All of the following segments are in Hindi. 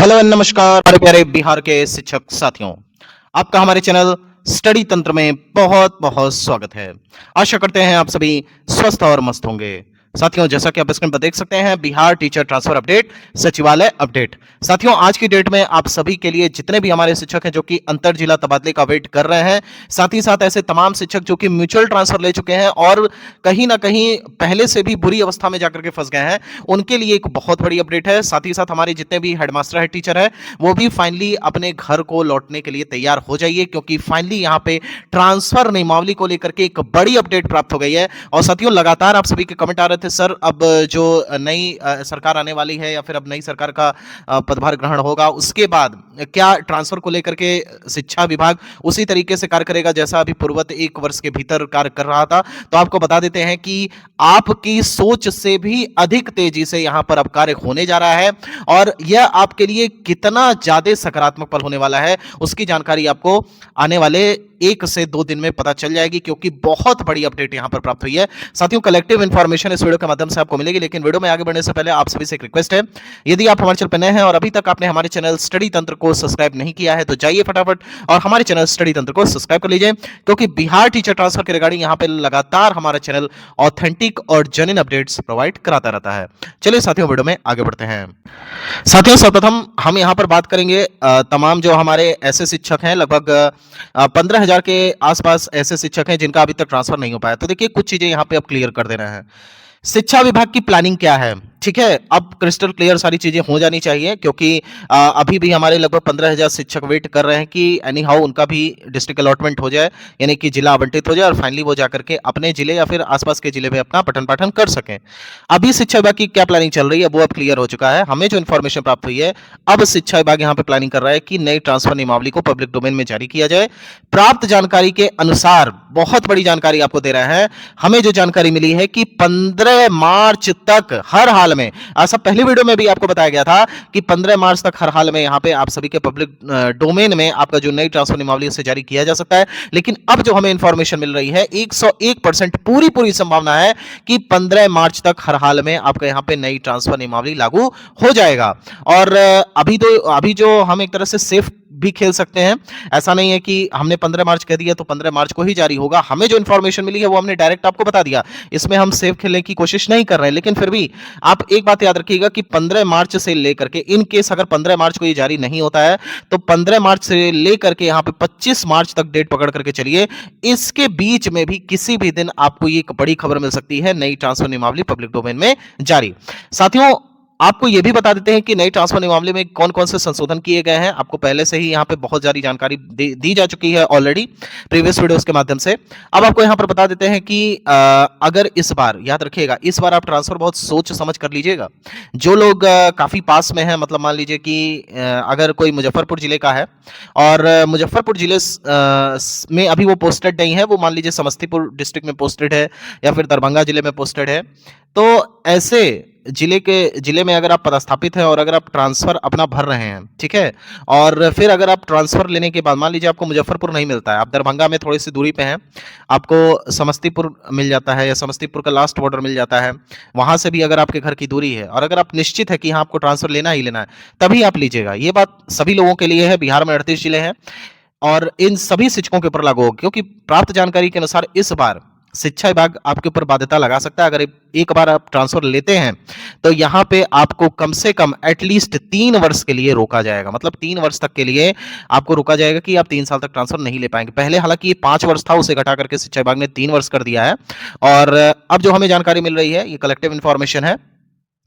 हेलो एंड नमस्कार हमारे प्यारे बिहार के शिक्षक साथियों। आपका हमारे चैनल स्टडी तंत्र में बहुत बहुत स्वागत है। आशा करते हैं आप सभी स्वस्थ और मस्त होंगे। साथियों, जैसा कि आप स्क्रीन पर देख सकते हैं, बिहार टीचर ट्रांसफर अपडेट, सचिवालय अपडेट। साथियों, आज की डेट में आप सभी के लिए जितने भी हमारे शिक्षक हैं जो कि अंतर जिला तबादले का वेट कर रहे हैं, साथ ही साथ ऐसे तमाम शिक्षक जो कि म्यूचुअल ट्रांसफर ले चुके हैं और कहीं ना कहीं पहले से भी बुरी अवस्था में जाकर के फंस गए हैं, उनके लिए एक बहुत बड़ी अपडेट है। साथ ही साथ हमारे जितने भी हेडमास्टर है, टीचर है, वो भी फाइनली अपने घर को लौटने के लिए तैयार हो जाइए, क्योंकि फाइनली यहाँ पे ट्रांसफर नियमावली को लेकर के एक बड़ी अपडेट प्राप्त हो गई है। और साथियों, लगातार आप सभी के कमेंट आ रहे थे, सर अब जो नई सरकार आने वाली है या फिर अब नई सरकार का पदभार ग्रहण होगा, उसके बाद क्या ट्रांसफर को लेकर के शिक्षा विभाग उसी तरीके से कार्य करेगा जैसा अभी पूर्ववत 1 वर्ष के भीतर कार्य कर रहा था। तो आपको बता देते हैं कि आपकी सोच से भी अधिक तेजी से यहां पर अब कार्य होने जा रहा है और यह आपके लिए कितना ज्यादा सकारात्मक पल होने वाला है, उसकी जानकारी आपको आने वाले 1 से 2 दिन में पता चल जाएगी, क्योंकि बहुत बड़ी अपडेट यहां पर प्राप्त हुई है। साथियों, कलेक्टिव इंफॉर्मेशन इस वीडियो के माध्यम से आपको मिलेगी, लेकिन वीडियो में आगे बढ़ने से पहले आप सभी से एक रिक्वेस्ट है, यदि आप हमारे चैनल पर नए हैं और अभी तक आपने हमारे चैनल स्टडी तंत्र को सब्सक्राइब नहीं किया है, तो जाइए फटाफट और हमारे चैनल स्टडी तंत्र को सब्सक्राइब कर लीजिए, क्योंकि बिहार टीचर ट्रांसफर के रिगार्डिंग यहां पर लगातार हमारा चैनल ऑथेंटिक और जेन्युइन अपडेट्स प्रोवाइड कराता रहता है। चलिए साथियों, वीडियो में आगे बढ़ते हैं। साथियों, सर्वप्रथम हम यहां पर बात करेंगे तमाम जो हमारे ऐसे शिक्षक हैं, लगभग 15,000 के आसपास ऐसे शिक्षक हैं जिनका अभी तक ट्रांसफर नहीं हो पाया। तो देखिए, कुछ चीजें यहां पे अब क्लियर कर देना है। शिक्षा विभाग की प्लानिंग क्या है, ठीक है, अब क्रिस्टल क्लियर सारी चीजें हो जानी चाहिए, क्योंकि अभी भी हमारे लगभग 15,000 शिक्षक वेट कर रहे हैं कि एनी हाउ उनका भी डिस्ट्रिक्ट अलॉटमेंट हो जाए, यानी कि जिला आवंटित हो जाए और फाइनली वो जाकर के अपने जिले या फिर आसपास के जिले में अपना पठन पाठन कर सकें। अभी शिक्षा विभाग की क्या प्लानिंग चल रही है वो अब क्लियर हो चुका है। हमें जो इन्फॉर्मेशन प्राप्त हुई है, अब शिक्षा विभाग यहाँ पे प्लानिंग कर रहा है कि नई ट्रांसफर नियमावली को पब्लिक डोमेन में जारी किया जाए। प्राप्त जानकारी के अनुसार, बहुत बड़ी जानकारी आपको दे रहा है, हमें जो जानकारी मिली है कि 15 मार्च तक हर हाल में, सब पहली वीडियो में भी आपको बताया गया था कि 15 मार्च तक हर हाल में यहां पे आप सभी के पब्लिक डोमेन में आपका जो नई ट्रांसफर नियमावली से जारी किया जा सकता है। लेकिन अब जो हमें इंफॉर्मेशन मिल रही है, 101% पूरी संभावना है कि 15 मार्च तक हर हाल में आपका यहां पे नई ट्रांसफर नियमावली लागू हो जाएगा। और अभी जो हम एक तरह से सेफ भी खेल सकते हैं, ऐसा नहीं है कि हमने 15 मार्च कह दिया तो 15 मार्च को ही जारी होगा। हमें जो इंफॉर्मेशन मिली है वो हमने डायरेक्ट आपको बता दिया, इसमें हम सेफ खेलने की कोशिश नहीं कर रहे हैं। लेकिन फिर भी आप एक बात याद रखिएगा कि 15 मार्च से लेकर के, इन केस अगर 15 मार्च को ये जारी नहीं होता है, तो 15 मार्च से लेकर के यहां पे 25 मार्च तक डेट पकड़ करके चलिए। इसके बीच में भी किसी भी दिन आपको ये एक बड़ी खबर मिल सकती है, नई ट्रांसफर नियमावली पब्लिक डोमेन में जारी। साथियों, आपको यह भी बता देते हैं कि नई ट्रांसफर नियमावली में कौन कौन से संशोधन किए गए हैं। आपको पहले से ही यहां पे बहुत सारी जानकारी दी जा चुकी है ऑलरेडी प्रीवियस वीडियोस के माध्यम से। अब आपको यहां पर बता देते हैं कि अगर इस बार, याद रखिएगा, इस बार आप ट्रांसफर बहुत सोच समझ कर लीजिएगा। जो लोग काफी पास में हैं, मतलब मान लीजिए कि अगर कोई मुजफ्फरपुर जिले का है और मुजफ्फरपुर जिले में अभी वो पोस्टेड नहीं है, वो मान लीजिए समस्तीपुर डिस्ट्रिक्ट में पोस्टेड है या फिर दरभंगा जिले में पोस्टेड है, तो ऐसे जिले में अगर आप पदस्थापित हैं और अगर आप ट्रांसफर अपना भर रहे हैं, ठीक है, और फिर अगर आप ट्रांसफर लेने के बाद मान लीजिए आपको मुजफ्फरपुर नहीं मिलता है, आप दरभंगा में थोड़ी सी दूरी पे हैं, आपको समस्तीपुर मिल जाता है या समस्तीपुर का लास्ट बॉर्डर मिल जाता है, वहां से भी अगर आपके घर की दूरी है और अगर आप निश्चित है कि हाँ आपको ट्रांसफर लेना ही लेना है, तभी आप लीजिएगा। ये बात सभी लोगों के लिए है। बिहार में 38 जिले हैं और इन सभी शिक्षकों के ऊपर लागू होगी, क्योंकि प्राप्त जानकारी के अनुसार इस बार शिक्षा विभाग आपके ऊपर बाध्यता लगा सकता है। अगर एक बार आप ट्रांसफर लेते हैं तो यहां पे आपको कम से कम एटलीस्ट 3 वर्ष के लिए रोका जाएगा, मतलब 3 वर्ष तक के लिए आपको रोका जाएगा कि आप 3 साल तक ट्रांसफर नहीं ले पाएंगे। पहले हालांकि ये 5 वर्ष था, उसे घटा करके शिक्षा विभाग ने 3 वर्ष कर दिया है। और अब जो हमें जानकारी मिल रही है, ये कलेक्टिव इंफॉर्मेशन है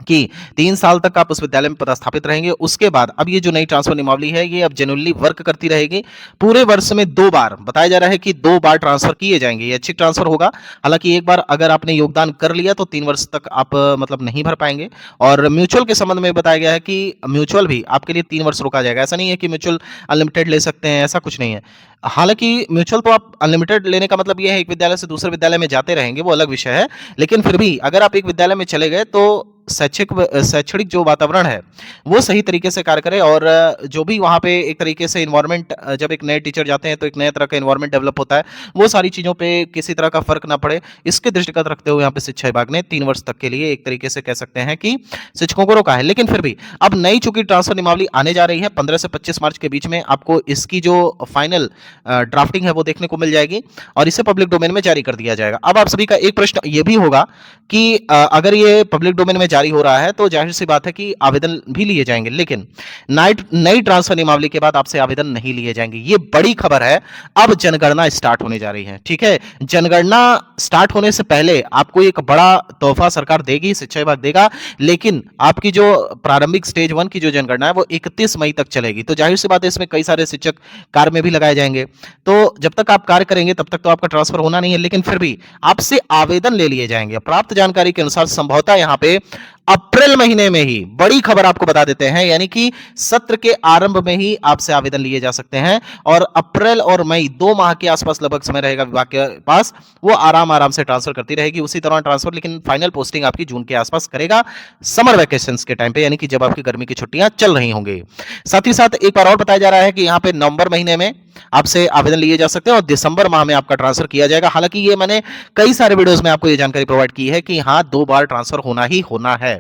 कि 3 साल तक आप उस विद्यालय में पदस्थापित रहेंगे। उसके बाद अब ये जो नई ट्रांसफर नियमावली है, ये अब जेन्युइनली वर्क करती रहेगी। पूरे वर्ष में 2 बार, बताया जा रहा है कि 2 बार ट्रांसफर किए जाएंगे। ये अच्छी ट्रांसफर होगा। हालांकि एक बार अगर आपने योगदान कर लिया तो 3 वर्ष तक आप मतलब नहीं भर पाएंगे। और म्यूचुअल के संबंध में बताया गया है कि म्यूचुअल भी आपके लिए 3 वर्ष रोका जाएगा। ऐसा नहीं है कि म्यूचुअल अनलिमिटेड ले सकते हैं, ऐसा कुछ नहीं है। हालांकि म्यूचुअल तो आप अनलिमिटेड लेने का मतलब ये है एक विद्यालय से दूसरे विद्यालय में जाते रहेंगे, वो अलग विषय है। लेकिन फिर भी अगर आप एक विद्यालय में चले गए तो शैक्षणिक जो वातावरण है वो सही तरीके से कार्य करे, और जो भी वहाँ पे एक तरीके से इन्वायरमेंट, जब एक नए टीचर जाते हैं तो एक नए तरह का इन्वायरमेंट डेवलप होता है, वो सारी चीज़ों पे किसी तरह का फर्क ना पड़े, इसके दृष्टिगत रखते हुए यहाँ पे शिक्षा विभाग ने 3 वर्ष तक के लिए एक तरीके से कह सकते हैं कि शिक्षकों को रोका है। लेकिन फिर भी अब नई चूंकि ट्रांसफर नियमावली आने जा रही है 15 से 25 मार्च के बीच में, आपको इसकी जो फाइनल ड्राफ्टिंग है वो देखने को मिल जाएगी और इसे पब्लिक डोमेन में जारी कर दिया जाएगा। अब आप सभी का एक प्रश्न ये भी होगा कि अगर ये पब्लिक डोमेन में जारी हो रहा है तो जाहिर सी बात है कि आवेदन भी लिए जाएंगे, लेकिन नई ट्रांसफर नियमावली के बाद आपसे आवेदन नहीं लिए जाएंगे। ये बड़ी खबर है। अब जनगणना स्टार्ट होने जा रही है, ठीक है। जनगणना स्टार्ट होने से पहले आपको एक बड़ा तोहफा सरकार देगी, शिक्षा विभाग देगा, लेकिन आपकी जो प्रारंभिक स्टेज 1 की जो जनगणना है वो 31 मई तक चलेगी। तो जाहिर सी बात है इसमें कई सारे शिक्षक कार्य में भी लगाए जाएंगे। तो जब तक आप कार्य करेंगे तब तक तो आपका ट्रांसफर होना नहीं है, लेकिन फिर भी आपसे आवेदन ले लिए जाएंगे। प्राप्त जानकारी के अनुसार संभवतः यहां पे अप्रैल महीने में ही, बड़ी खबर आपको बता देते हैं, यानी कि सत्र के आरंभ में ही आपसे आवेदन लिए जा सकते हैं और अप्रैल और मई 2 माह के आसपास लगभग समय रहेगा विभाग के पास, वो आराम से ट्रांसफर करती रहेगी उसी दौरान ट्रांसफर, लेकिन फाइनल पोस्टिंग आपकी जून के आसपास करेगा, समर वैकेशंस के टाइम पे, यानी कि जब आपकी गर्मी की छुट्टियां चल रही होंगी। साथ ही साथ एक बार और बताया जा रहा है कि यहाँ पे नवंबर महीने में आपसे आवेदन लिए जा सकते हैं और दिसंबर माह में आपका ट्रांसफर किया जाएगा। हालांकि ये मैंने कई सारे वीडियोस में आपको ये जानकारी प्रोवाइड की है कि हाँ 2 बार ट्रांसफर होना ही होना है।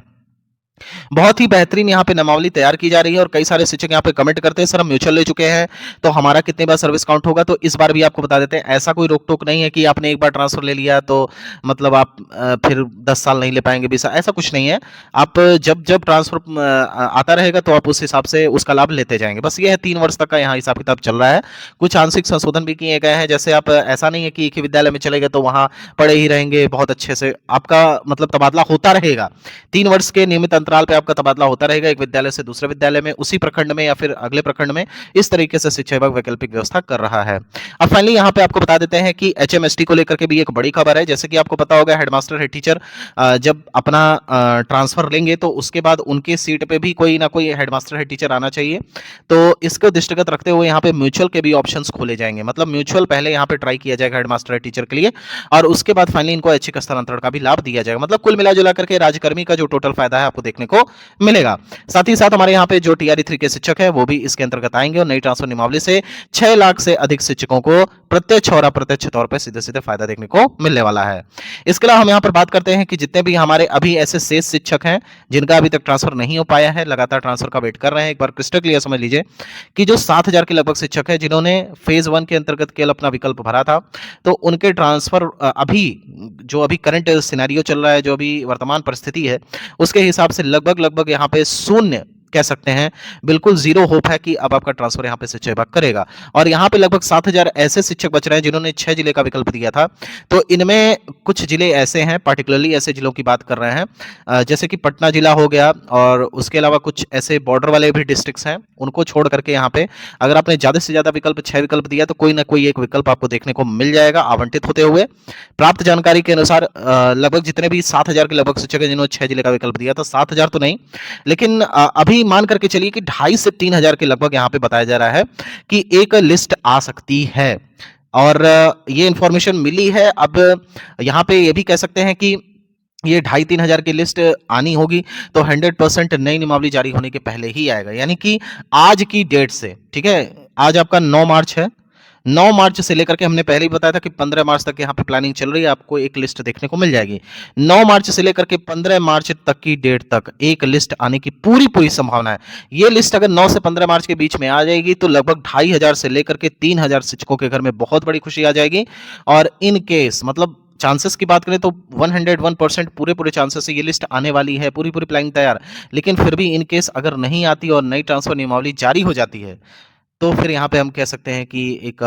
बहुत ही बेहतरीन यहाँ पे नामावली तैयार की जा रही है और कई सारे शिक्षक यहाँ पे कमेंट करते हैं सर हम म्यूचुअल ले चुके हैं तो हमारा कितने बार सर्विस काउंट होगा। तो इस बार भी आपको बता देते हैं ऐसा कोई रोक टोक नहीं है कि आपने एक बार ट्रांसफर ले लिया तो मतलब आप फिर 10 साल नहीं ले पाएंगे, 20 साल, ऐसा कुछ नहीं है। आप जब जब ट्रांसफर आता रहेगा तो आप उस हिसाब से उसका लाभ लेते जाएंगे। बस ये है 3 वर्ष तक का यहाँ हिसाब किताब चल रहा है। कुछ आंशिक संशोधन भी किए गए हैं, जैसे आप ऐसा नहीं है कि एक ही विद्यालय में चले गए तो वहां पढ़े ही रहेंगे बहुत अच्छे से, आपका मतलब तबादला होता रहेगा। 3 वर्ष के नियमित अंतराल पे आपका तबादला होता रहेगा एक विद्यालय से दूसरे विद्यालय में, उसी प्रखंड में या फिर अगले प्रखंड में। इस तरीके से शिक्षा विभाग वैकल्पिक व्यवस्था कर रहा है। अब फाइनली यहाँ पे आपको बता देते हैं कि एचएमएसटी को लेकर के भी एक बड़ी खबर है। जैसे कि आपको पता होगा हेडमास्टर हेड टीचर जब अपना ट्रांसफर लेंगे तो उसके बाद उनके सीट पे भी कोई ना कोई हेडमास्टर हेड टीचर आना चाहिए। तो इसको दृष्टिगत रखते हुए यहाँ पे म्यूचुअल के भी ऑप्शंस खोले जाएंगे, मतलब म्यूचुअल पहले यहाँ पे ट्राई किया जाएगा हेडमास्टर हेड टीचर के लिए और उसके बाद फाइनली इनको ऐच्छिक स्थानांतरण का भी लाभ दिया जाएगा। मतलब कुल मिला करके राज्यकर्मी का जो टोटल फायदा है आपको देखने को मिलेगा। साथ ही साथ हमारे यहाँ पे जो टीआरई 3 के शिक्षक है वो भी इसके अंतर्गत आएंगे और नई ट्रांसफर नियमावली से 6 लाख से अधिक शिक्षकों को प्रत्यक्ष और अप्रत्यक्ष तौर पर सीधे सीधे फायदा देखने को मिलने वाला है। इसके अलावा हम यहाँ पर बात करते हैं कि जितने भी हमारे अभी ऐसे शेष शिक्षक हैं जिनका अभी तक ट्रांसफर नहीं हो पाया है, लगातार ट्रांसफर का वेट कर रहे हैं, एक बार क्रिस्टल क्लियर समझ लीजिए कि जो 7,000 के लगभग शिक्षक है जिन्होंने फेज 1 के अंतर्गत केवल अपना विकल्प भरा था, तो उनके ट्रांसफर अभी करंट सिनेरियो चल रहा है, जो अभी वर्तमान परिस्थिति है उसके हिसाब से लगभग यहाँ पे शून्य कह सकते हैं, बिल्कुल जीरो होप है कि अब आपका ट्रांसफर यहाँ पे शिक्षा विभाग करेगा। और यहाँ पे लगभग 7,000 ऐसे शिक्षक बच रहे हैं जिन्होंने 6 जिले का विकल्प दिया था। तो इनमें कुछ जिले ऐसे हैं, पार्टिकुलरली ऐसे जिलों की बात कर रहे हैं जैसे कि पटना जिला हो गया और उसके अलावा कुछ ऐसे बॉर्डर वाले भी डिस्ट्रिक्ट्स हैं, उनको छोड़ करके यहाँ पे अगर आपने ज्यादा से ज्यादा विकल्प 6 विकल्प दिया तो कोई ना कोई एक विकल्प आपको देखने को मिल जाएगा आवंटित होते हुए। प्राप्त जानकारी के अनुसार लगभग जितने भी 7,000 के लगभग शिक्षक हैं जिन्होंने 6 जिले का विकल्प दिया था, 7,000 तो नहीं लेकिन अभी मान करके चलिए कि 2,500 से 3,000 के लगभग यहाँ पे बताया जा रहा है कि एक लिस्ट आ सकती है और ये इंफॉर्मेशन मिली है। अब यहाँ पे ये भी कह सकते हैं कि ये 2,500-3,000 की लिस्ट आनी होगी तो 100% नई नियमावली जारी होने के पहले ही आएगा, यानी कि आज की डेट से, ठीक है, आज आपका 9 मार्च है, 9 मार्च से लेकर के हमने पहले ही बताया था कि 15 मार्च तक यहाँ पे प्लानिंग चल रही है, आपको एक लिस्ट देखने को मिल जाएगी। 9 मार्च से लेकर के 15 मार्च तक की डेट तक एक लिस्ट आने की पूरी संभावना है। ये लिस्ट अगर 9 से 15 मार्च के बीच में आ जाएगी तो लगभग 2,500 से लेकर के 3,000 शिक्षकों के घर में बहुत बड़ी खुशी आ जाएगी। और इन केस मतलब चांसेस की बात करें तो 101% पूरे चांसेस से ये लिस्ट आने वाली है, पूरी प्लानिंग तैयार। लेकिन फिर भी इन केस अगर नहीं आती और नई ट्रांसफर नियमावली जारी हो जाती है तो फिर यहाँ पे हम कह सकते हैं कि एक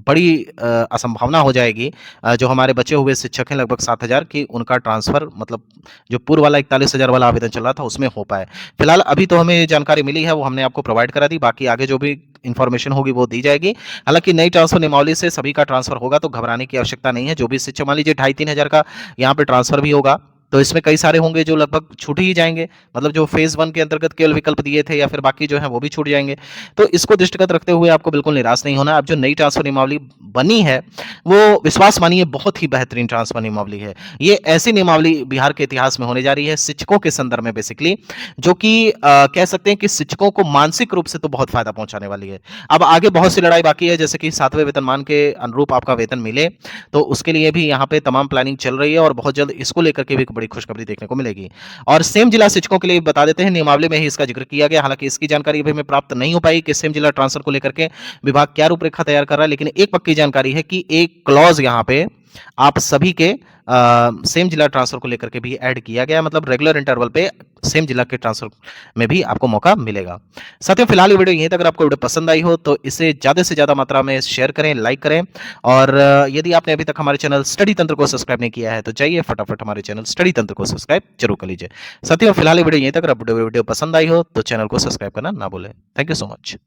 बड़ी असंभावना हो जाएगी जो हमारे बचे हुए शिक्षक हैं लगभग 7,000 की, उनका ट्रांसफर मतलब जो पूर्व वाला 41,000 वाला आवेदन चल रहा था उसमें हो पाए। फिलहाल अभी तो हमें जानकारी मिली है वो हमने आपको प्रोवाइड करा दी, बाकी आगे जो भी इन्फॉर्मेशन होगी वो दी जाएगी। हालांकि नई ट्रांसफर नियमावली से सभी का ट्रांसफर होगा तो घबराने की आवश्यकता नहीं है। जो भी शिक्षक मान लीजिए 2,500-3,000 का यहाँ पे ट्रांसफर भी होगा तो इसमें कई सारे होंगे जो लगभग छूट ही जाएँगे, मतलब जो फेज़ 1 के अंतर्गत केवल विकल्प दिए थे या फिर बाकी जो हैं वो भी छूट जाएँगे। तो इसको दृष्टिगत रखते हुए आपको बिल्कुल निराश नहीं होना। अब जो नई ट्रांसफ़र नियमावली बनी है, वो विश्वास मानिए बहुत ही बेहतरीन ट्रांसफ़र नियमावली है। ये ऐसी नियमावली बिहार के इतिहास में होने जा रही है शिक्षकों के संदर्भ में बेसिकली, जो कि कह सकते हैं कि शिक्षकों को मानसिक रूप से तो बहुत फ़ायदा पहुँचाने वाली है। अब आगे बहुत सी लड़ाई बाकी है, जैसे कि 7वें वेतनमान के अनुरूप आपका वेतन मिले, तो उसके लिए भी यहाँ पे तमाम प्लानिंग चल रही है और बहुत जल्द इसको लेकर के भी एक बड़ी खुशखबरी देखने को मिलेगी। और सेम जिला शिक्षकों के लिए बता देते हैं, नियमावली में ही इसका ज़िक्र किया गया, हालाँकि इसकी जानकारी अभी हमें प्राप्त नहीं हो पाई कि सेम जिला ट्रांसफ़र को लेकर के विभाग क्या रूपरेखा तैयार कर रहा है, लेकिन एक पक्की जानकारी है कि एक क्लॉज़ यहाँ पे आप सभी के सेम जिला ट्रांसफ़र को लेकर के भी ऐड किया गया है, मतलब रेगुलर इंटरवल पे सेम जिला के ट्रांसफ़र में भी आपको मौका मिलेगा। साथियों, फिलहाल ये वीडियो यहीं तक। अगर आपको वीडियो पसंद आई हो तो इसे ज़्यादा से ज़्यादा मात्रा में शेयर करें, लाइक करें और यदि आपने अभी तक हमारे चैनल स्टडी तंत्र को सब्सक्राइब नहीं किया है तो जाइए फटाफट हमारे चैनल स्टडी तंत्र को सब्सक्राइब जरूर कर लीजिए। साथियों, फिलहाल ये वीडियो यहीं तक। अगर वीडियो पसंद आई हो तो चैनल को सब्सक्राइब करना ना भूलें। Thank you so much.